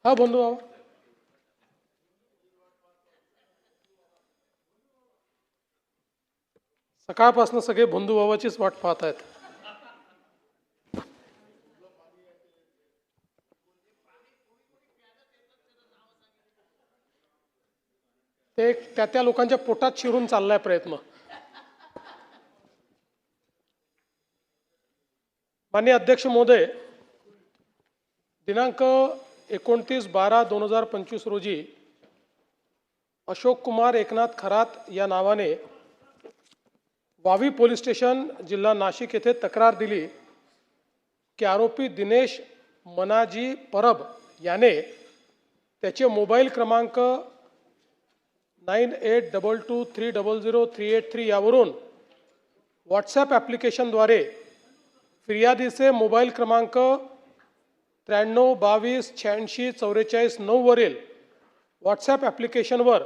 हा बंधू बाबा, सकाळपासून सगळे बंधू बाबाचीच वाट पाहत आहेत. ते त्या लोकांच्या पोटात शिरून चाललाय प्रयत्न. माननीय अध्यक्ष महोदय, दिनांक 29/12/2025 रोजी अशोक कुमार एकनाथ खरात या नावाने वावी पोलीस स्टेशन जिल्हा नाशिक येथे तक्रार दिली की आरोपी दिनेश मनाजी परब याने त्याचे मोबाईल क्रमांक 9822300383 यावरून व्हॉट्सॲप ॲप्लिकेशनद्वारे फिर्यादीचे मोबाईल क्रमांक 9322864449 वरील व्हॉट्सॲप ॲप्लिकेशनवर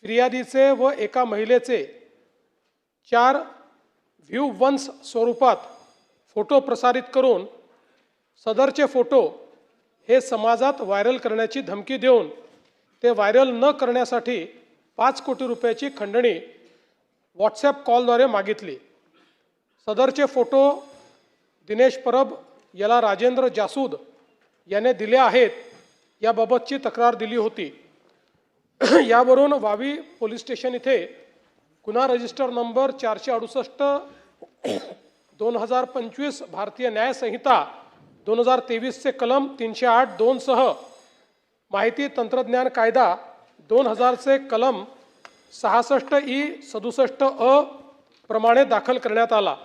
फिर्यादीचे व एका महिलेचे 4 व्ह्यू वन्स स्वरूपात फोटो प्रसारित करून सदरचे फोटो हे समाजात व्हायरल करण्याची धमकी देऊन ते व्हायरल न करण्यासाठी 5 कोटी रुपयाची खंडणी व्हॉट्सॲप कॉलद्वारे मागितली. सदरचे फोटो दिनेश परब याला राजेंद्र जासूद याने दिले आहेत याबाबतची तक्रार दिली होती. यावरून वावी पोलीस स्टेशन इथे गुन्हा रजिस्टर नंबर 468/2025 भारतीय न्याय संहिता 2023 चे कलम 308(2) सह माहिती तंत्रज्ञान कायदा 2000 चे कलम 66(e)67(अ) प्रमाणे दाखल करण्यात आला.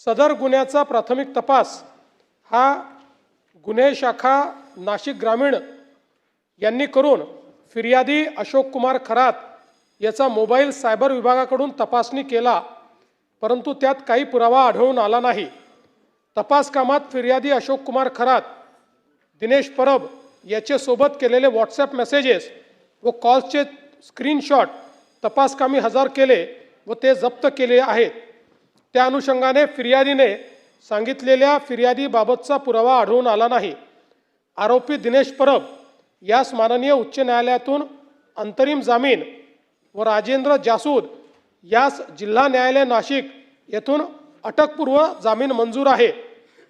सदर गुन्ह्याचा प्राथमिक तपास हा गुन्हे शाखा नाशिक ग्रामीण यांनी करून फिर्यादी अशोक कुमार खरात याचा मोबाईल सायबर विभागाकडून तपासणी केला, परंतु त्यात काही पुरावा आढळून आला नाही. तपास कामात फिर्यादी अशोक कुमार खरात दिनेश परब याचे सोबत केलेले व्हॉट्सॲप मेसेजेस व कॉल्सचे स्क्रीनशॉट तपासकामी हजर केले व ते जप्त केले आहेत. त्या अनुषंगाने फिर्यादीने सांगितलेल्या फिर्यादीबाबतचा पुरावा आढळून आला नाही. आरोपी दिनेश परब यास माननीय उच्च न्यायालयातून अंतरिम जामीन व राजेंद्र जासूद यास जिल्हा न्यायालय नाशिक येथून अटकपूर्व जामीन मंजूर आहे.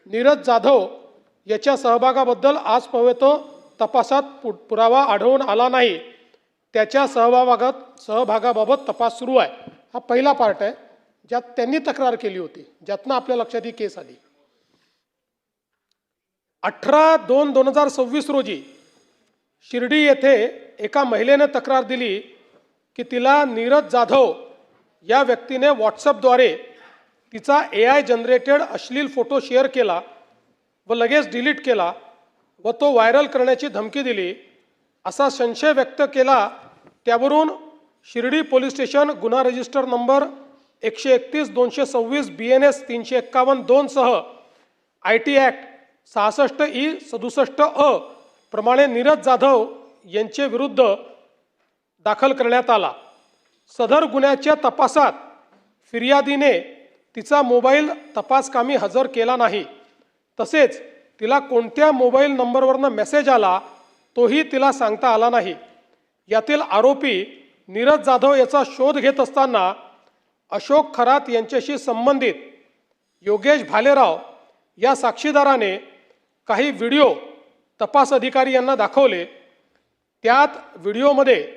नीरज जाधव याच्या सहभागाबद्दल आजपर्यंत तपासात पुरावा आढळून आला नाही. त्याच्या सहभागाबाबत तपास सुरू आहे. हा पहिला पार्ट आहे ज्यात त्यांनी तक्रार केली होती, ज्यातनं आपल्या लक्षात ही केस आली. 18/2/2026 रोजी शिर्डी येथे एका महिलेने तक्रार दिली की तिला नीरज जाधव या व्यक्तीने व्हॉट्सअपद्वारे तिचा AI जनरेटेड अश्लील फोटो शेअर केला व लगेच डिलीट केला व तो व्हायरल करण्याची धमकी दिली असा संशय व्यक्त केला. त्यावरून शिर्डी पोलीस स्टेशन गुन्हा रजिस्टर नंबर 131/226 BNS 351(2) सह IT ॲक्ट 66(e)67(अ) प्रमाणे नीरज जाधव यांचे विरुद्ध दाखल करण्यात आला. सदर गुन्ह्याच्या तपासात फिर्यादीने तिचा मोबाईल तपासकामी हजर केला नाही. तसेच तिला कोणत्या मोबाईल नंबरवरनं मेसेज आला तोही तिला सांगता आला नाही. यातील आरोपी नीरज जाधव याचा शोध घेत असताना अशोक खरात यांच्याशी संबंधित योगेश भालेराव या साक्षीदाराने काही व्हिडिओ तपास अधिकारी यांना दाखवले. त्यात व्हिडिओमध्ये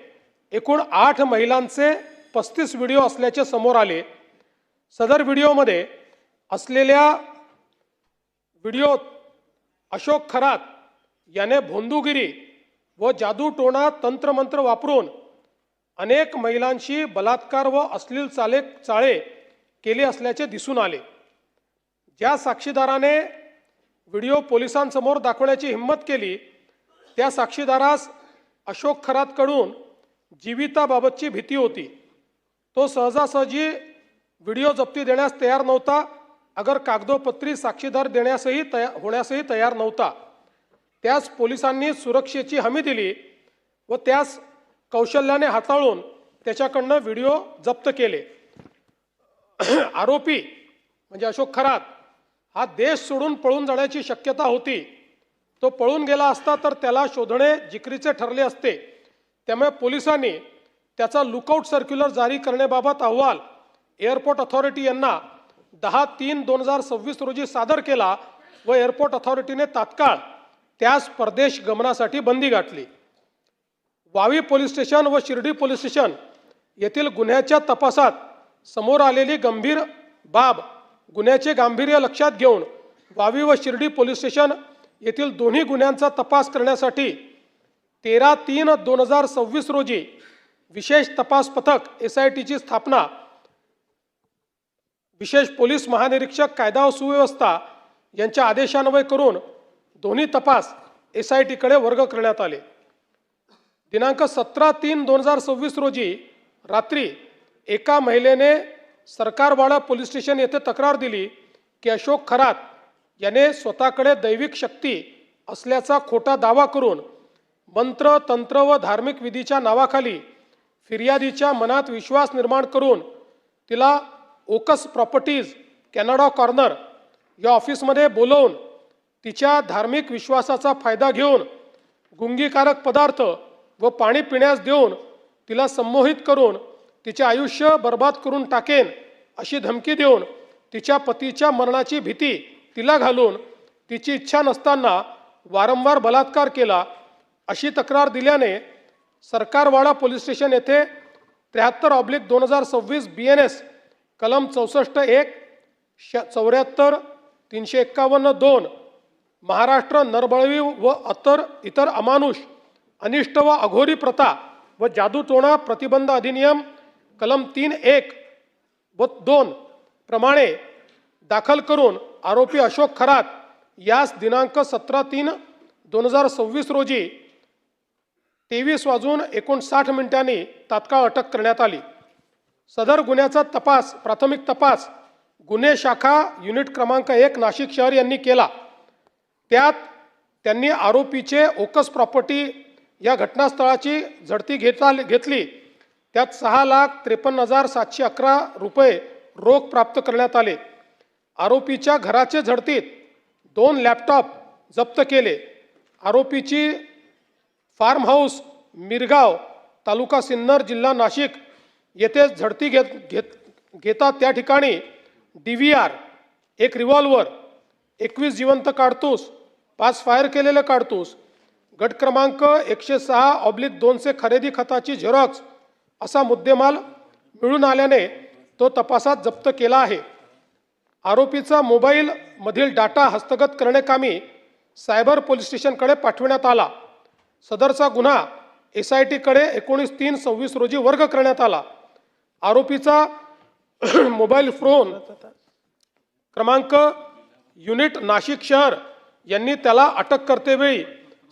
एकूण 8 महिलांचे 35 व्हिडिओ असल्याचे समोर आले. सदर व्हिडिओमध्ये असलेल्या व्हिडिओत अशोक खरात याने भोंदूगिरी व जादूटोणा तंत्रमंत्र वापरून अनेक महिलांशी बलात्कार व अश्लील चाळे केले असल्याचे दिसून आले. ज्या साक्षीदाराने व्हिडिओ पोलिसांसमोर दाखवण्याची हिंमत केली त्या साक्षीदारास अशोक खरातकडून जीविताबाबतची भीती होती. तो सहजासहजी व्हिडिओ जप्ती देण्यास तयार नव्हता, अगर कागदोपत्री साक्षीदार होण्यासही तयार नव्हता. त्यास पोलिसांनी सुरक्षेची हमी दिली व त्यास कौशल्याने हाताळून त्याच्याकडनं व्हिडिओ जप्त केले. आरोपी म्हणजे अशोक खरात हा देश सोडून पळून जाण्याची शक्यता होती. तो पळून गेला असता तर त्याला शोधणे जिकरीचे ठरले असते। त्यामुळे पोलिसांनी त्याचा लुकआउट सर्क्युलर जारी करण्याबाबत अहवाल एअरपोर्ट अथॉरिटी यांना 10/3/2026 रोजी सादर केला व एअरपोर्ट अथॉरिटीने तात्काळ त्यास परदेश गमनासाठी बंदी घातली। वावी पोलीस स्टेशन व शिर्डी पोलीस स्टेशन येथील गुन्ह्याच्या तपासात समोर आलेली गंभीर बाब गुन्ह्याचे गांभीर्य लक्षात घेऊन वावी व शिर्डी पोलीस स्टेशन येथील दोन्ही गुन्ह्यांचा तपास करण्यासाठी 13/3/2026 रोजी विशेष तपास पथक SITची स्थापना विशेष पोलीस महानिरीक्षक कायदा व सुव्यवस्था यांच्या आदेशान्वये करून दोन्ही तपास SITकडे वर्ग करण्यात आले। दिनांक 17/3/2026 रोजी रात्री एका महिलेने सरकारवाडा पोलीस स्टेशन येथे तक्रार दिली की अशोक खरात याने स्वतःकडे दैविक शक्ती असल्याचा खोटा दावा करून मंत्र तंत्र व धार्मिक विधीच्या नावाखाली फिर्यादीच्या मनात विश्वास निर्माण करून तिला ओकस प्रॉपर्टीज कॅनडा कॉर्नर या ऑफिसमध्ये बोलवून तिच्या धार्मिक विश्वासाचा फायदा घेऊन गुंगीकारक पदार्थ व पाणी पिण्यास देऊन तिला संमोहित करून तिचे आयुष्य बर्बाद करून टाकेन अशी धमकी देऊन तिच्या पतीच्या मरणाची भीती तिला घालून तिची इच्छा नसताना वारंवार बलात्कार केला अशी तक्रार दिल्याने सरकारवाडा पोलीस स्टेशन येथे 73/2026 BNS कलम 64(1) 74 351(2) महाराष्ट्र नरबळवी व इतर अमानुष अनिष्ट व अघोरी प्रथा व जादूटोणा प्रतिबंध अधिनियम कलम 3(1) व 2 प्रमाणे दाखल करून आरोपी अशोक खरात यास दिनांक 17/3/2026 रोजी 23:59 तात्काळ अटक करण्यात आली। सदर गुन्ह्याचा तपास प्राथमिक तपास गुन्हे शाखा युनिट क्रमांक 1 नाशिक शहर यांनी केला। त्यात त्यांनी आरोपीचे ओकस प्रॉपर्टी या घटनास्थळाची झडती घेतली। त्यात 6,53,711 रुपये रोख प्राप्त करण्यात आले। आरोपीच्या घराचे झडतीत 2 लॅपटॉप जप्त केले। आरोपीची फार्म हाऊस मिरगाव तालुका सिन्नर जिल्हा नाशिक येथे झडती घेता त्या ठिकाणी DVR 1 रिव्हॉल्वर 21 जिवंत काडतूस 5 फायर केलेले काडतूस गट क्रमांक 106/2 खरेदी खताची झेरॉक्स असा मुद्देमाल मिळून आल्याने तो तपासात जप्त केला आहे। आरोपीचा मोबाईल मधील डाटा हस्तगत करण्याकामी सायबर पोलीस स्टेशनकडे पाठविण्यात आला। सदरचा गुन्हा SITकडे 19/3/26 रोजी वर्ग करण्यात आला। आरोपीचा मोबाईल फोन क्रमांक युनिट नाशिक शहर यांनी त्याला अटक करतेवेळी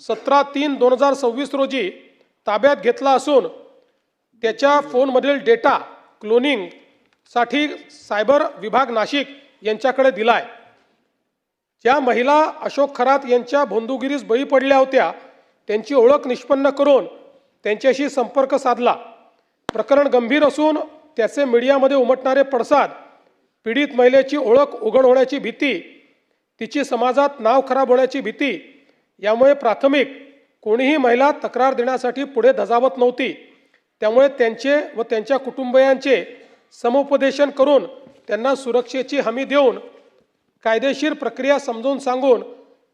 17/3/2026 रोजी ताब्यात घेतला असून त्याच्या फोनमधील डेटा क्लोनिंगसाठी सायबर विभाग नाशिक यांच्याकडे दिलाय। ज्या महिला अशोक खरात यांच्या भोंदूगिरीस बळी पडल्या होत्या त्यांची ओळख निष्पन्न करून त्यांच्याशी संपर्क साधला। प्रकरण गंभीर असून त्याचे मीडियामध्ये उमटणारे पडसाद पीडित महिलेची ओळख उघड होण्याची भीती तिची समाजात नाव खराब होण्याची भीती यामुळे प्राथमिक कोणीही महिला तक्रार देण्यासाठी पुढे धजावत नव्हती। त्यामुळे त्यांचे व त्यांच्या कुटुंबियांचे समुपदेशन करून त्यांना सुरक्षेची हमी देऊन कायदेशीर प्रक्रिया समजून सांगून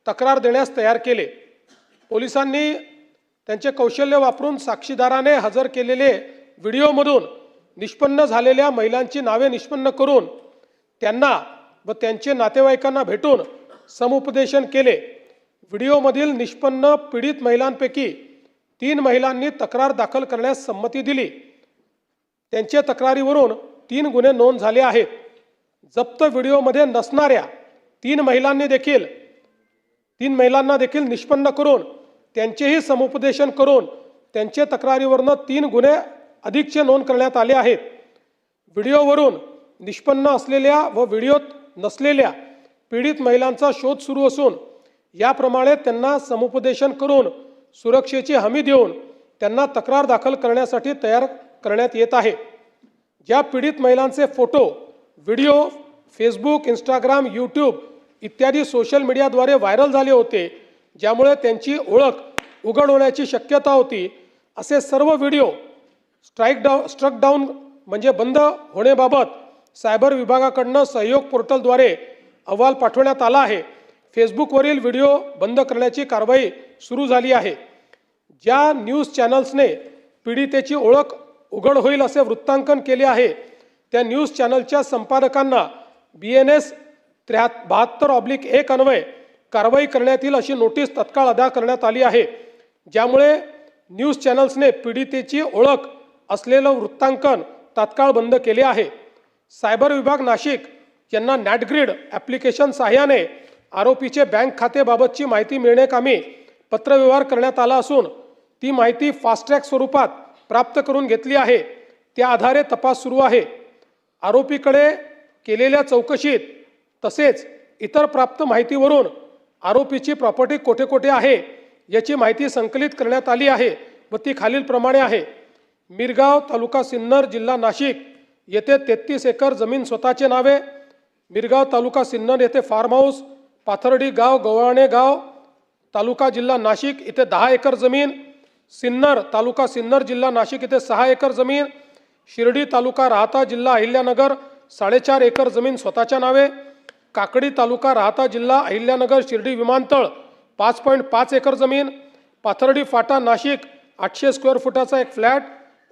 तक्रार देण्यास तयार केले। पोलिसांनी त्यांचे कौशल्य वापरून साक्षीदाराने हजर केलेले व्हिडिओमधून निष्पन्न झालेल्या महिलांची नावे निष्पन्न करून त्यांना व त्यांचे नातेवाईकांना भेटून समुपदेशन केले। व्हिडिओमधील निष्पन्न पीडित महिलांपैकी 3 महिलांनी तक्रार दाखल करण्यास संमती दिली। त्यांच्या तक्रारीवरून 3 गुन्हे नोंद झाले आहेत। जप्त व्हिडिओमध्ये नसणाऱ्या 3 महिलांना देखील निष्पन्न करून त्यांचेही समुपदेशन करून त्यांच्या तक्रारीवरून 3 गुन्हे अधिकचे नोंद करण्यात आले आहेत। व्हिडिओवरून निष्पन्न असलेल्या व व्हिडिओत नसलेल्या पीडित महिलांचा शोध सुरू असून याप्रमाणे त्यांना समुपदेशन करून सुरक्षेची हमी देऊन त्यांना तक्रार दाखल करण्यासाठी तयार करण्यात येत आहे। ज्या पीडित महिलांचे photo video Facebook Instagram YouTube इत्यादी सोशल मीडियाद्वारे व्हायरल झाले होते ज्यामुळे त्यांची ओळख उघड होण्याची शक्यता होती। असे सर्व व्हिडिओ स्ट्रक डाऊन म्हणजे बंद होण्याबाबत सायबर विभागाकडून सहयोग पोर्टलद्वारे अहवाल पाठवण्यात आला आहे। फेसबुकवरील व्हिडिओ बंद करण्याची कारवाई सुरू झाली आहे। ज्या न्यूज चॅनल्सने पीडितेची ओळख उघड होईल असे वृत्तांकन केले आहे त्या न्यूज चॅनलच्या संपादकांना BNS 72/1 अन्वये कारवाई करण्यात येईल अशी नोटीस तत्काळ अदा करण्यात आली आहे। ज्यामुळे न्यूज चॅनल्सने पीडितेची ओळख असलेलं वृत्तांकन तात्काळ बंद केले आहे। सायबर विभाग नाशिक यांना नॅटग्रीड ॲप्लिकेशन सहाय्याने आरोपीचे बँक खातेबाबतची माहिती मिळण्याकामी पत्रव्यवहार करण्यात आला असून ती माहिती फास्ट ट्रॅक स्वरूपात प्राप्त करून घेतली आहे। त्या आधारे तपास सुरू आहे। आरोपीकडे केलेल्या चौकशीत तसेच इतर प्राप्त माहितीवरून आरोपीची प्रॉपर्टी कोठे कोठे आहे याची माहिती संकलित करण्यात आली आहे व ती खालीलप्रमाणे आहे। मिरगाव तालुका सिन्नर जिल्हा नाशिक येथे 33 एकर जमीन स्वतःचे नावे, मिरगाव तालुका सिन्नर येथे फार्म हाऊस, पाथर्डी गाव गव्हाणे गाव तालुका जिल्हा नाशिक येथे 10 एकर जमीन, सिन्नर तालुका सिन्नर जिल्हा नाशिक येथे 6 एकर जमीन, शिर्डी तालुका राहता जिल्हा अहिल्यानगर 4.5 एकर जमीन स्वतःच्या नावे, काकडी तालुका राहता जिल्हा अहिल्यानगर शिर्डी विमानतळ 5.5 एकर जमीन, पाथर्डी फाटा नाशिक 800 स्क्वेअर फुटाचा एक फ्लॅट,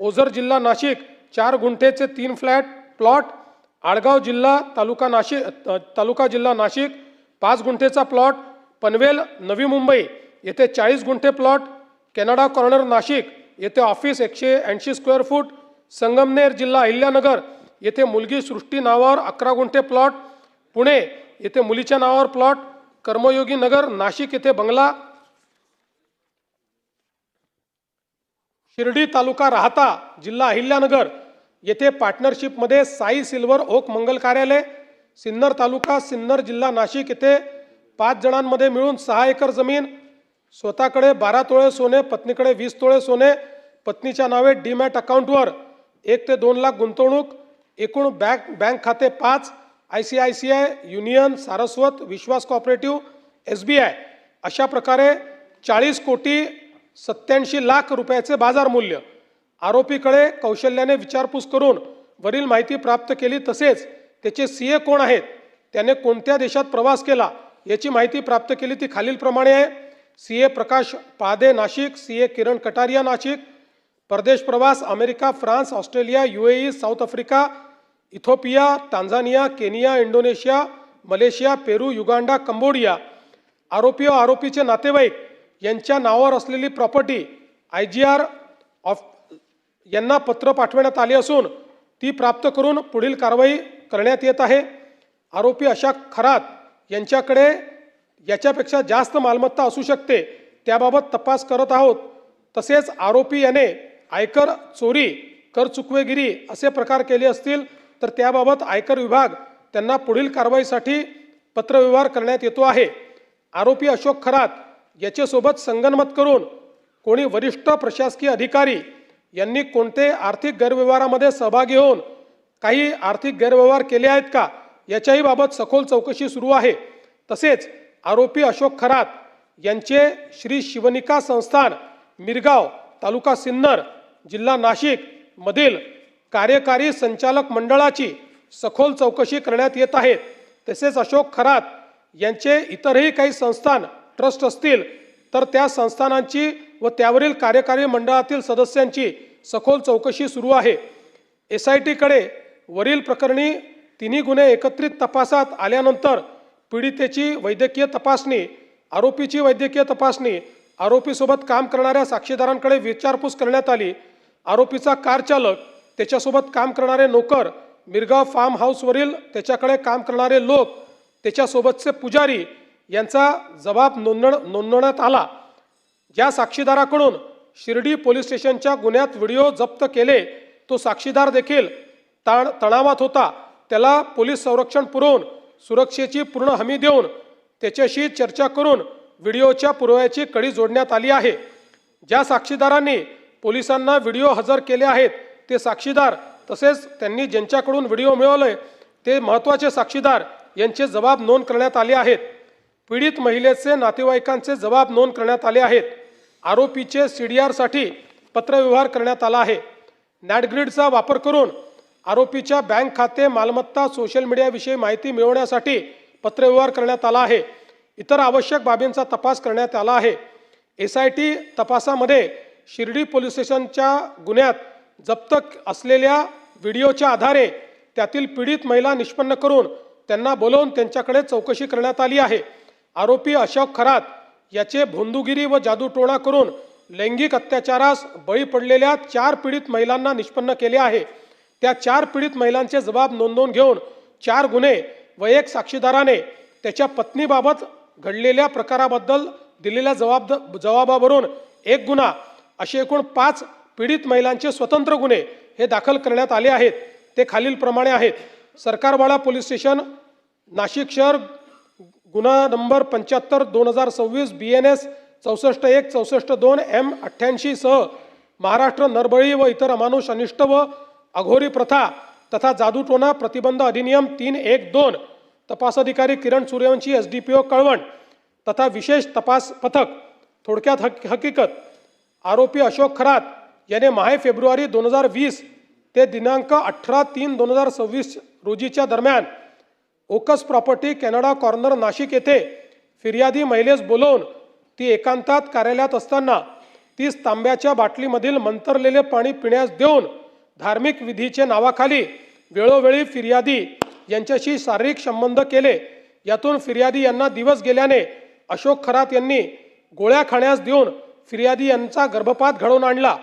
ओझर जिल्हा नाशिक 4 गुंठेचे 3 प्लॉट, आळगाव जिल्हा तालुका जिल्हा नाशिक 5 गुंठेचा प्लॉट, पनवेल नवी मुंबई येथे 40 गुंठे प्लॉट, कॅनडा कॉर्नर नाशिक येथे ऑफिस 180 स्क्वेअर फूट, संगमनेर जिल्हा अहिल्यानगर येथे मुलगी सृष्टी नावावर 11 गुंठे प्लॉट, पुणे येथे मुलीच्या नावावर प्लॉट, कर्मयोगी नगर नाशिक येथे बंगला, शिर्डी तालुका राहता जिल्हा अहिल्यानगर येथे पार्टनरशिपमध्ये साई सिल्वर ओक मंगल कार्यालय, सिन्नर तालुका सिन्नर जिल्हा नाशिक येथे 5 जणांमध्ये मिळून 6 एकर जमीन, स्वतःकडे 12 तोळे सोने, पत्नीकडे 20 तोळे सोने, पत्नीच्या नावे डीमॅट अकाउंटवर 1 ते 2 लाख गुंतवणूक, एकूण बँक खाते 5, ICICI, युनियन, सारस्वत, विश्वास कोऑपरेटिव्ह, SBI अशा प्रकारे 40,87,00,000 रुपयाचे बाजार मूल्य। आरोपीकडे कौशल्याने विचारपूस करून वरील माहिती प्राप्त केली। तसेच त्याचे CA कोण आहेत, त्याने कोणत्या देशात प्रवास केला याची माहिती प्राप्त केली। ती खालीलप्रमाणे आहे। CA प्रकाश पादे नाशिक, CA किरण कटारिया नाशिक, परदेश प्रवास America, France, Australia, UAE, South Africa, Ethiopia, Tanzania, Kenya, Indonesia, Malaysia, Peru, Uganda, Cambodia. आरोपी व आरोपीचे नातेवाईक यांच्या नावावर असलेली प्रॉपर्टी IGR यांना पत्र पाठवण्यात आले असून ती प्राप्त करून पुढील कारवाई करण्यात येत आहे। आरोपी अशा खरात यांच्याकडे याच्यापेक्षा जास्त मालमत्ता असू शकते त्याबाबत तपास करत आहोत। तसेच आरोपी याने आयकर चोरी, कर चुकवेगिरी असे प्रकार केले असतील तर त्याबाबत आयकर विभाग त्यांना पुढील कारवाईसाठी पत्रव्यवहार करण्यात येतो आहे। आरोपी अशोक खरात याच्यासोबत संगनमत करून कोणी वरिष्ठ प्रशासकीय अधिकारी यांनी कोणते आर्थिक गैरव्यवहारामध्ये सहभागी होऊन काही आर्थिक गैरव्यवहार केले आहेत का याच्याही बाबत सखोल चौकशी सुरू आहे। तसेच आरोपी अशोक खरात यांचे श्री शिवनिका संस्थान मिरगाव तालुका सिन्नर जिल्हा नाशिक मधील कार्यकारी संचालक मंडळाची सखोल चौकशी करण्यात येत आहे। तसेच अशोक खरात यांचे इतरही काही संस्थान ट्रस्ट असतील तर त्या संस्थानांची व त्यावरील कार्यकारी मंडळातील सदस्यांची सखोल चौकशी सुरू आहे। SIT कडे वरील प्रकरणी तिन्ही गुन्हे एकत्रित तपासात आल्यानंतर पीडितेची वैद्यकीय तपासणी, आरोपीची वैद्यकीय तपासणी, आरोपीसोबत काम करणाऱ्या साक्षीदारांकडे विचारपूस करण्यात आली। आरोपीचा कार चालक, त्याच्यासोबत काम करणारे नोकर, मिरगाव फार्म हाऊसवरील त्याच्याकडे काम करणारे लोक, त्याच्यासोबतचे पुजारी यांचा जबाब नोंदवण्यात आला। ज्या साक्षीदाराकडून शिर्डी पोलीस स्टेशनच्या गुन्ह्यात व्हिडिओ जप्त केले तो साक्षीदार देखील तणावात होता। त्याला पोलीस संरक्षण पुरवून सुरक्षेची पूर्ण हमी देऊन त्याच्याशी चर्चा करून व्हिडिओच्या पुराव्याची कडी जोडण्यात आली आहे। ज्या साक्षीदारांनी पोलिसांना व्हिडिओ हजर केले आहेत ते साक्षीदार तसेच त्यांनी ज्यांच्याकडून व्हिडिओ मिळवले ते महत्त्वाचे साक्षीदार यांचे जबाब नोंद करण्यात आले आहेत। पीडित महिलेचे नातेवाईकांचे जबाब नोंद करण्यात आले आहेत। आरोपीचे CDRसाठी पत्रव्यवहार करण्यात आला आहे। नॅटग्रिडचा वापर करून आरोपीच्या बँक खाते, मालमत्ता, सोशल मीडियाविषयी माहिती मिळवण्यासाठी पत्रव्यवहार करण्यात आला आहे। इतर आवश्यक बाबींचा तपास करण्यात आला आहे। SIT तपासामध्ये शिर्डी पोलीस स्टेशनच्या गुन्ह्यात जप्त असलेल्या व्हिडिओच्या आधारे त्यातील पीडित महिला निष्पन्न करून त्यांना बोलवून त्यांच्याकडे चौकशी करण्यात आली आहे। आरोपी अशोक खरात याचे भोंदूगिरी व जादूटोणा करून लैंगिक अत्याचारास बळी पडलेल्या 4 पीडित महिलांना निष्पन्न केले आहे। त्या 4 पीडित महिलांचे जबाब नोंदवून घेऊन 4 गुन्हे व 1 साक्षीदाराने त्याच्या पत्नीबाबत घडलेल्या प्रकाराबद्दल दिलेल्या जबाबावरून 1 गुन्हा असे एकूण 5 पीडित महिलांचे स्वतंत्र गुन्हे हे दाखल करण्यात आले आहेत। ते खालीलप्रमाणे आहेत। सरकारवाडा पोलीस स्टेशन, नाशिक शहर, गुन्हा नंबर 75/2026 BNS 64-1, 64-2, M88 सह महाराष्ट्र नरबळी व इतर अमानुष, अनिष्ट व अघोरी प्रथा तथा जादूटोणा प्रतिबंध अधिनियम 3(1)(2). तपास अधिकारी किरण सूर्यवंशी, SDPO कळवण तथा विशेष तपास पथक। थोडक्यात हकीकत, आरोपी अशोक खरात याने माहे फेब्रुवारी 2020 ते दिनांक 18/3/2026 रोजीच्या दरम्यान ओकस प्रॉपर्टी, कॅनडा कॉर्नर, नाशिक येथे फिर्यादी महिलेस बोलवून ती एकांतात कार्यालयात असताना 30 तांब्याच्या बाटलीमधील मंतरलेले पाणी पिण्यास देऊन धार्मिक विधीचे नावाखाली वेळोवेळी फिर्यादी यांच्याशी शारीरिक संबंध केले। यातून फिर्यादी यांना दिवस गेल्याने अशोक खरात यांनी गोळ्या खाण्यास देऊन फिर्यादी यांचा गर्भपात घडवून आणला।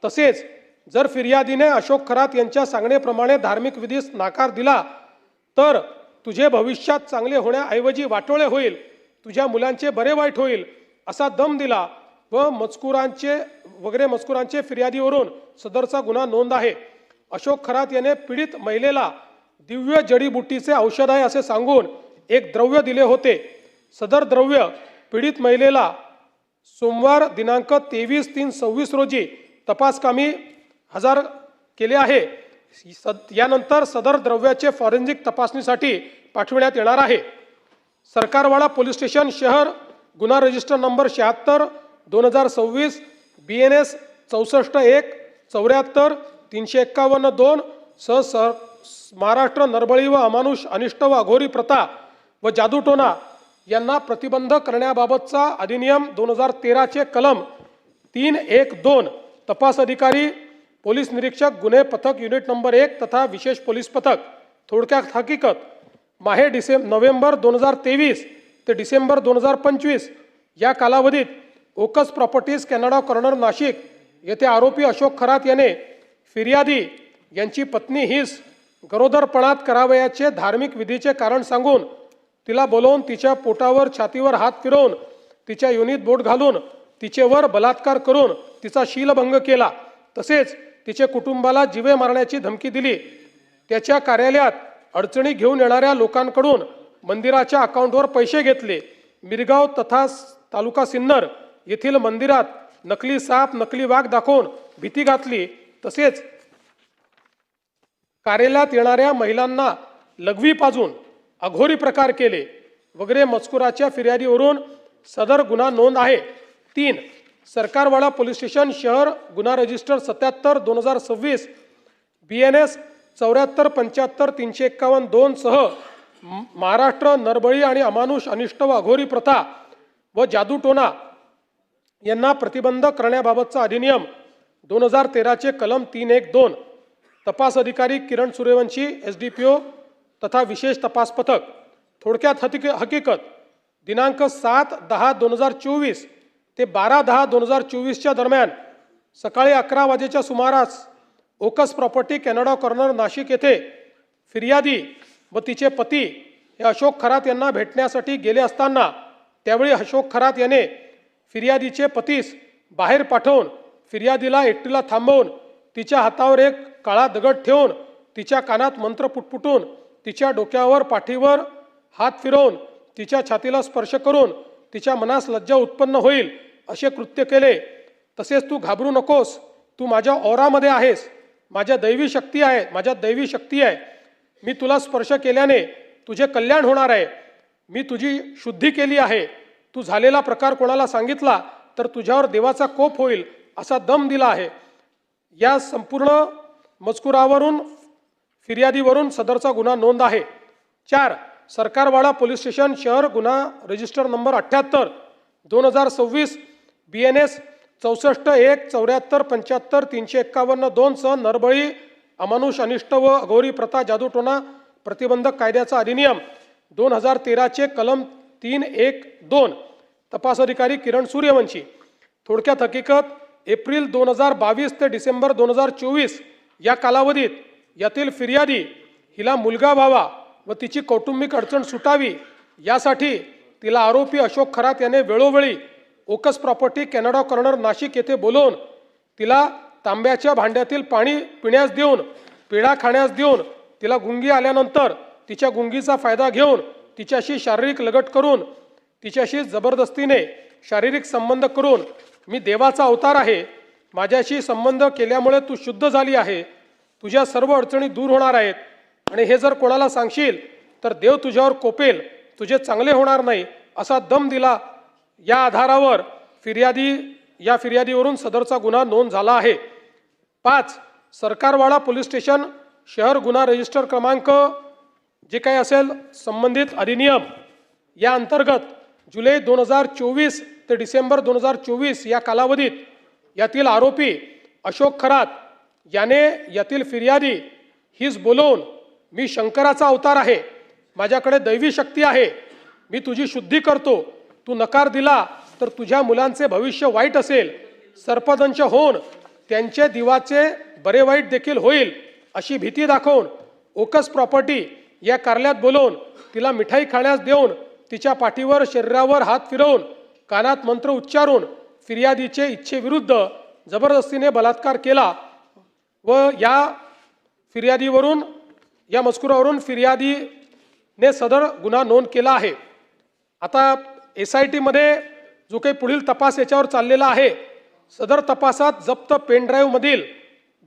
तसेच जर फिर्यादीने अशोक खरात यांच्या सांगण्याप्रमाणे धार्मिक विधीस नकार दिला तर तुझे भविष्यात चांगले होण्याऐवजी वाटोळे होईल, तुझ्या मुलांचे बरे वाईट होईल असा दम दिला व मजकुरांचे फिर्यादीवरून सदरचा गुन्हा नोंद आहे। अशोक खरात याने पीडित महिलेला दिव्य जडीबुटीचे औषध आहे असे सांगून एक द्रव्य दिले होते। सदर द्रव्य पीडित महिलेला सोमवार दिनांक 23/3/26 रोजी तपासकामी हजर केले आहे। यानंतर सदर द्रव्याचे फॉरेन्सिक तपासणीसाठी पाठविण्यात येणार आहे। सरकारवाडा पोलीस स्टेशन शहर, गुन्हा रजिस्टर नंबर 76/2026 BNS 64-1, 74, 351-2 सह महाराष्ट्र नरबळी व अमानुष, अनिष्ट व अघोरी प्रथा व जादूटोणा यांना प्रतिबंध करण्याबाबतचा अधिनियम 2013 चे कलम 3(1)(2). तपास अधिकारी पोलीस निरीक्षक, गुन्हे पथक, युनिट नंबर 1 तथा विशेष पोलीस पथक। थोडक्यात हकीकत, माहे नोव्हेंबर 2023 ते डिसेंबर 2025 या कालावधीत ओकस प्रॉपर्टीज, कॅनडा कॉर्नर, नाशिक येथे आरोपी अशोक खरात याने फिर्यादी यांची पत्नी हिस गरोदरपणात करावयाचे धार्मिक विधीचे कारण सांगून तिला बोलवून तिच्या पोटावर, छातीवर हात फिरवून तिच्या योनीत बोट घालून तिचेवर बलात्कार करून तिचा शीलभंग केला। तसेच तिचे कुटुंबाला जीवे मारण्याची धमकी दिली। त्याच्या कार्यालयात अडचणी घेऊन येणाऱ्या लोकांकडून मंदिराच्या अकाउंटवर पैसे घेतले। मिरगाव तथा तालुका सिन्नर येथील मंदिरात नकली साप, नकली वाघ दाखवून भीती घातली। तसेच कार्यालयात येणाऱ्या महिलांना लघवी पाजून अघोरी प्रकार केले वगैरे मजकुराच्या फिर्यादीवरून सदर गुन्हा नोंद आहे। 3. सरकारवाडा पोलीस स्टेशन शहर, गुन्हा रजिस्टर 77/2026 BNS 74-75-351-2 सह महाराष्ट्र नरबळी आणि अमानुष, अनिष्ट व अघोरी प्रथा व जादूटोणा यांना प्रतिबंध करण्याबाबतचा अधिनियम 2013 चे कलम 3(1)(2). तपास अधिकारी किरण सूर्यवंशी, SDPO तथा विशेष तपास पथक। थोडक्यात हकीकत, दिनांक 7/10/2024 ते 12/10/2024 च्या दरम्यान सकाळी 11 वाजेच्या सुमारास ओकस प्रॉपर्टी, कॅनडा कॉर्नर, नाशिक येथे फिर्यादी व तिचे पती हे अशोक खरात यांना भेटण्यासाठी गेले असताना त्यावेळी अशोक खरात याने फिर्यादीचे पतीस बाहेर पाठवून फिर्यादीला एकटीला थांबवून तिच्या हातावर एक काळा दगड ठेवून तिच्या कानात मंत्र पुटपुटून तिच्या डोक्यावर, पाठीवर हात फिरवून तिच्या छातीला स्पर्श करून तिच्या मनास लज्जा उत्पन्न होईल असे कृत्य केले। तसेच तू घाबरू नकोस, तू माझ्या औरामध्ये आहेस, माझ्या दैवी शक्ती आहे, मी तुला स्पर्श केल्याने तुझे कल्याण होणार आहे, मी तुझी शुद्धी केली आहे, तू झालेला प्रकार कोणाला सांगितला तर तुझ्यावर देवाचा कोप होईल असा दम दिला आहे. या संपूर्ण मजकुरावरून फिर्यादीवरून सदरचा गुन्हा नोंद आहे. 4. सरकारवाडा पोलीस स्टेशन शहर गुन्हा रजिस्टर नंबर 78 2026 BNS 64-1-74-75-351-2 सह नरबळी अमानुष अनिष्ट व अघोरी प्रथा जादूटोणा प्रतिबंधक कायद्याचा अधिनियम 2013 कलम 312 तपास अधिकारी किरण सूर्यवंशी. थोडक्यात हकीकत एप्रिल 2022 ते डिसेंबर 2024 या कालावधीत यातील फिर्यादी हिला मुलगा व्हावा व तिची कौटुंबिक अडचण सुटावी यासाठी तिला आरोपी अशोक खरात याने वेळोवेळी ओकस प्रॉपर्टी कॅनडा कॉर्नर नाशिक येथे बोलवून तिला तांब्याच्या भांड्यातील पाणी पिण्यास देऊन, पेढा खाण्यास देऊन, तिला गुंगी आल्यानंतर तिच्या गुंगीचा फायदा घेऊन तिच्याशी शारीरिक लगट करून तिच्याशी जबरदस्तीने शारीरिक संबंध करून मी देवाचा अवतार आहे, माझ्याशी संबंध केल्यामुळे तू शुद्ध झाली आहे, तुझ्या सर्व अडचणी दूर होणार आहेत आणि हे जर कोणाला सांगशील तर देव तुझ्यावर कोपेल, तुझे चांगले होणार नाही असा दम दिला. या आधारावर फिर्यादीवरून सदरचा गुन्हा नोंद झाला आहे. 5. सरकारवाडा पोलीस स्टेशन शहर गुन्हा रजिस्टर क्रमांक जे काही असेल संबंधित अधिनियम या अंतर्गत जुलै 2024 ते डिसेंबर 2024 या कालावधीत यातील आरोपी अशोक खरात याने यातील फिर्यादी हीच बोलवून मी शंकराचा अवतार आहे, माझ्याकडे दैवी शक्ती आहे, मी तुझी शुद्धी करतो, तू नकार दिला तर तुझ्या मुलांचे भविष्य वाईट असेल, सर्पदंश होऊन त्यांचे दिवाचे बरे वाईट देखील होईल अशी भीती दाखवून ओकस प्रॉपर्टी या कार्यालयात बोलवून तिला मिठाई खाण्यास देऊन तिच्या पाठीवर शरीरावर हात फिरवून कानात मंत्र उच्चारून फिर्यादीचे इच्छेविरुद्ध जबरदस्तीने बलात्कार केला व या मजकुरावरून फिर्यादीने सदर गुन्हा नोंद केला आहे. आता SIT मध्ये जो काही पुढील तपास याच्यावर चाललेला आहे, सदर तपासात जप्त पेनड्राईव्हमधील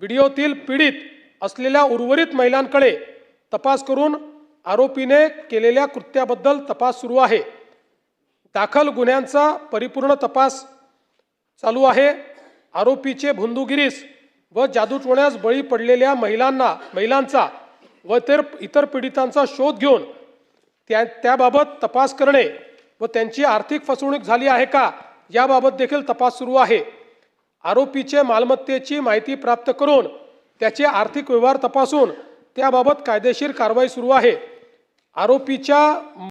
व्हिडिओतील पीडित असलेल्या उर्वरित महिलांकडे तपास करून आरोपीने केलेल्या कृत्याबद्दल तपास सुरू आहे. दाखल गुन्ह्यांचा परिपूर्ण तपास चालू आहे. आरोपीचे भुंदूगिरीस व जादूटोण्यास बळी पडलेल्या महिलांचा व इतर पीडितांचा शोध घेऊन त्याबाबत तपास करणे व त्यांची आर्थिक फसवणूक झाली आहे का याबाबत देखील तपास सुरू आहे. आरोपीचे मालमत्तेची माहिती प्राप्त करून त्याचे आर्थिक व्यवहार तपासून त्याबाबत कायदेशीर कारवाई सुरू आहे. आरोपीच्या